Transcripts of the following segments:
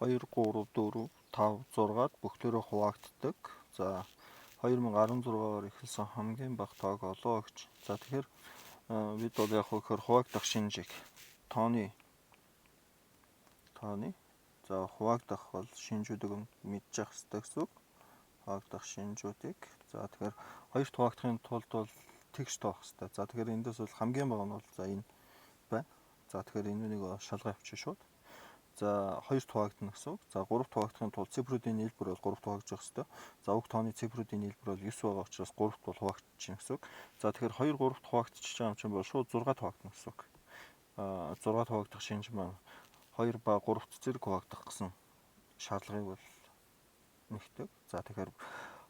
2, 3, 4, 5, 6-ад бүгдээрээ хуваагддаг. За 2016-аар эхэлсэн хамгийн бага тоог олоо гэж. За тэгэхээр бид бол яг хөөхөр хуваагдах шинжийг тооны за хуваагдах бол шинжүүдийг мэдчих хэрэгтэй гэсэн үг. Хуваагдах шинжүүдийг. За тэгэхээр хоёрт хуваагдахын тулд бол тэгш тоох хэрэгтэй. За тэгэхээр эндээс бол хамгийн бага нь бол за энэ байна. За тэгэхээр энэнийг шалгаа авчих шууд. За хоёрт хуваагдана гэсэн үг. За гуравт хуваагдахын тулд цифруудын нийлбэр бол 3-т хуваагдах хэрэгтэй. За уг тооны цифруудын нийлбэр бол 9 байгаа учраас 3-т бол хуваагдчихна гэсэн үг. За тэгэхээр 2 3-т хуваагдчих байгаа юм чинь бол шууд 6-т хуваагдана гэсэн үг. 6-т хуваагдах шинж маань 2 ба 3-т зэрэг хуваагдах гэсэн шаардлагыг бол нэгтгэв. За тэгэхээр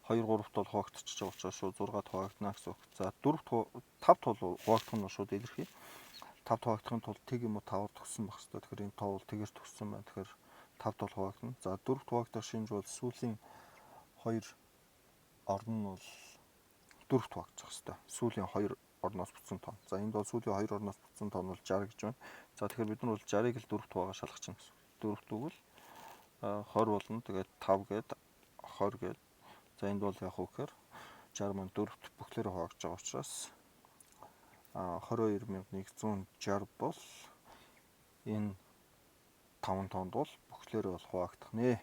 2 3-т бол хуваагдчихж байгаа учраас шууд 6-т хуваагдана гэсэн үг. За 5-т бол хуваагдах нь шууд илэрхий. 5-т хуваагдахын тулд тэг юм уу 5-аар төгссөн байх хэрэгтэй. Тэгэхээр энэ тоо бол тэгэр төгссөн байна. Тэгэхээр 5-т бол хуваагдана. За 4-т хуваагдах шинж бол сүүлийн 2 орн нь бол 4-т хуваагдах хэрэгтэй. Сүүлийн 2 орноос бүтсэн тоон. За энд бол сүүлийн 2 орноос бүтсэн тоон бол 60 гэж байна. За тэгэхээр бид нар бол 60-ыг л 4-т хувагаа шалгах чинь гэсэн. 4-т үгэл 20 болно. Тэгээд 5 гээд 20 гээд. За энд бол яг үхээр 60 маань 4-т бүхлээрээ хуваагдж байгаа учраас 22,160 бол энэ 5 тоонд бол бүхлээрээ бол хуваагдах нэ.